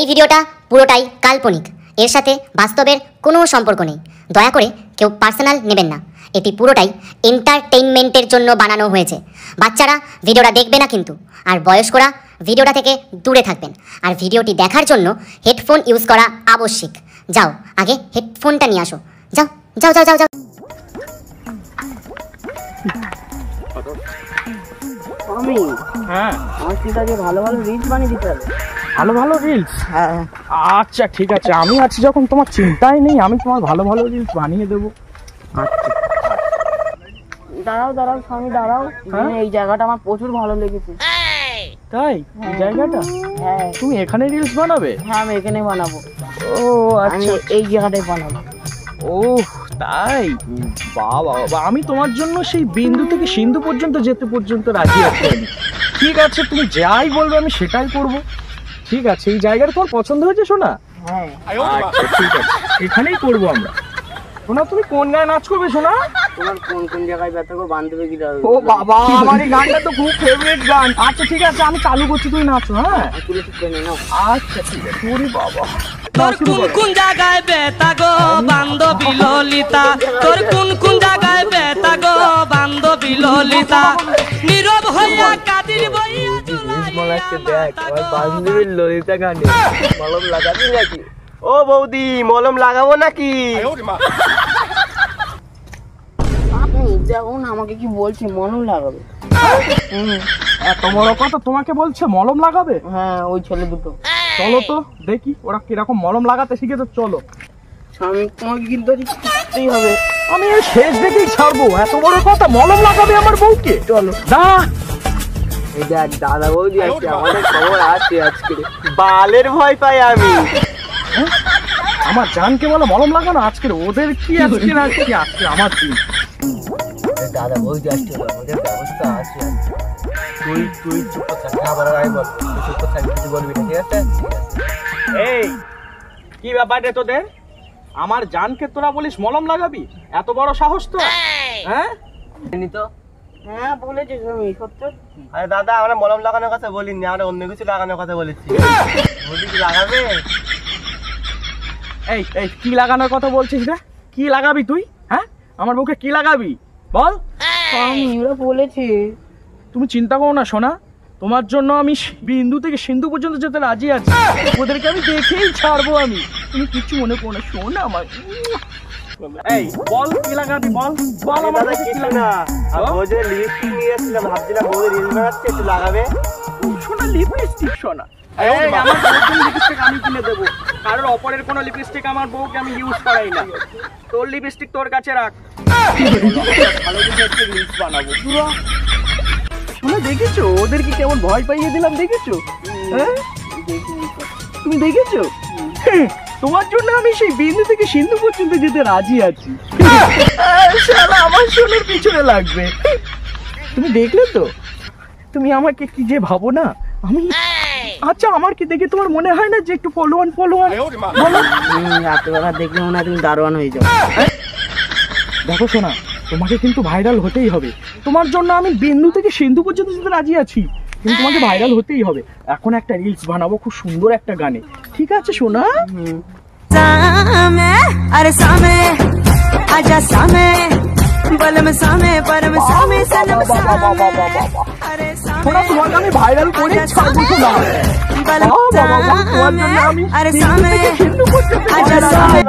এই ভিডিওটা পুরোটাই কাল্পনিক, এর সাথে বাস্তবের কোনো সম্পর্ক নেই। দয়া করে কেউ পার্সোনাল নেবেন না, এটি পুরোটাই এন্টারটেইনমেন্টের জন্য বানানো হয়েছে। বাচ্চারা ভিডিওটা দেখবে না কিন্তু, আর বয়স্করা ভিডিওটা থেকে দূরে থাকবেন। আর ভিডিওটি দেখার জন্য হেডফোন ইউজ করা আবশ্যিক। যাও আগে হেডফোনটা নিয়ে আসো, যাও যাও যাও যাও যাও। আমি হ্যাঁ আমার চিন্তাকে ভালো ভালো রিলস বানিয়ে দিতে হবে। ভালো ভালো রিলস? হ্যাঁ আচ্ছা ঠিক আছে, আমি আছি যখন তোমার চিন্তাই নেই, আমি তোমার ভালো ভালো রিলস বানিয়ে দেবো। আচ্ছা দাঁড়াও দাঁড়াও স্বামী দাঁড়াও, হ্যাঁ? এই জায়গাটা আমার প্রচুর ভালো লেগেছে। তাই? এই জায়গাটা হ্যাঁ তুমি এখানে রিলস বানাবে? হ্যাঁ আমি এখানে বানাবো। ও আমি আচ্ছা, এই জায়গাটায় বানাবো। ও তাই? বাবা বাবা, আমি তোমার জন্য সেই বিন্দু থেকে সিন্ধু পর্যন্ত যেতে পর্যন্ত রাজি আছি আমি। ঠিক আছে, তুমি যাই বলবে আমি সেটাই করব। ঠিক আছে, এই জায়গাটা তোমার পছন্দ হয়েছে সোনা? হ্যাঁ আচ্ছা ঠিক আছে, এখানেই করবো আমরা। সোনা তুমি কোন গায়ে নাচ করবে সোনা? তোমার কোন কোন জায়গায় ব্যথা করো বান্ধবী কি ও বাবা, আমার এই গানটা তো খুব ফেভারিট গান। আচ্ছা ঠিক আছে, আমি চালু করছি, তুমি নাচো। হ্যাঁ তুলে ঠিক করে নাও। আচ্ছা ঠিক আছে। ওরে বাবা, তোর কোন কোন জায়গায় ব্যথা গো বান্ধবী ললিতা, তোর কোন কোন জায়গায় ব্যথা গো বান্ধবী ললিতা, নীরব হইয়া কাদির বইয়া বান্ধবীর ললিতা গানে মলম লাগাবি নাকি? ও বৌদি মলম লাগাবো নাকি? দেখুন আমাকে কি বলছি, মলম লাগাবে। এত বড় কথা তোমাকে বলছে মলম লাগাবে? হ্যাঁ ওই ছেলে দুটো। চলো তো দেখি ওরা কিরকম মলম লাগাতে শিখেছে। চলো। স্বামী তোমাকে কিন্তু শিখতেই হবে। আমি এই শেষ দেখেই ছাড়বো। এত বড় কথা, মলম লাগাবে আমার বউকে? চলো দা। এই দেখ দাদা বৌদি আজকে আমাদের খবর আছে আজকে। বালের ভয় পাই আমি। আমার জানকে বলো মলম লাগানো আজকের ওদের কি আজকে আজকে আমার দিন। দাদা বৌদি আসছে, ওদের ব্যবস্থা আছে। তুই তুই চুপ থাক, আবার আই বল, চুপ থাক, কিছু বলবি না, ঠিক আছে? এই কি ব্যাপার রে তোদের? আমার জানকে তোরা বলিস মলম লাগাবি? এত বড় সাহস তো? হ্যাঁ জানি তো। হ্যাঁ বলেছিস আমি সত্য। আরে দাদা আমরা মলম লাগানোর কথা বলিনি, আমরা অন্য কিছু লাগানোর কথা বলেছি। বৌদি কি লাগাবে? এই এই কি লাগানোর কথা বলছিস রে? কি লাগাবি তুই? হ্যাঁ আমার বউকে কি লাগাবি বল? আমি ওরা বলেছি। তুমি চিন্তা করো না সোনা, তোমার জন্য আমি বিন্দু থেকে সিন্ধু পর্যন্ত যেতে রাজি আছি। ওদেরকে আমি দেখেই ছাড়বো আমি। তুমি কিছু মনে করো না সোনা আমার। এই বল কি লাগাবি বল? বল আমার দাদা কিছু না, বৌদি লিপস্টিক নিয়ে এসেছিলাম, ভাবছিলাম বৌদি রিল বানাচ্ছে, একটু লাগাবে। সোনা লিপস্টিক? সোনা এই আমার বউর লিপস্টিক আমি কিনে দেবো, কারোর অপরের কোনো লিপস্টিক আমার বউকে আমি ইউজ করাই না। তোর লিপস্টিক তোর কাছে রাখ। ভালো কিছু একটা রিলস বানাবো। শোনা দেখেছো ওদেরকে কেমন ভয় পাইয়ে দিলাম? দেখেছো? হ্যাঁ তুমি দেখেছো? তোমার জন্য আমি সেই বিন্দু থেকে সিন্ধু পর্যন্ত যেতে রাজি আছি। শালা আমার সোনার পিছনে লাগবে। তুমি দেখলে তো? তুমি আমাকে কি যে ভাবো না আমি। আচ্ছা আমার কি দেখে তোমার মনে হয় না যে একটু ফলোয়ান বলো? রাত্রেবেলা দেখলে মনে হয় তুমি দারোয়ান হয়ে যাও। দেখো শোনা, তোমাকে কিন্তু ভাইরাল হতেই হবে। তোমার জন্য আমি বিন্দু থেকে সিন্ধু পর্যন্ত যেতে রাজি আছি, কিন্তু তোমাকে ভাইরাল হতেই হবে। এখন একটা রিলস বানাবো খুব সুন্দর একটা গানে, ঠিক আছে সোনা? सामे अरे सामे आजा सामे बलम सामे परम सामे सनम सामे अरे সোনা তোমাকে আমি ভাইরাল করে ছাড়বো সোনা। बलम सामे अरे सामे आजा सामे।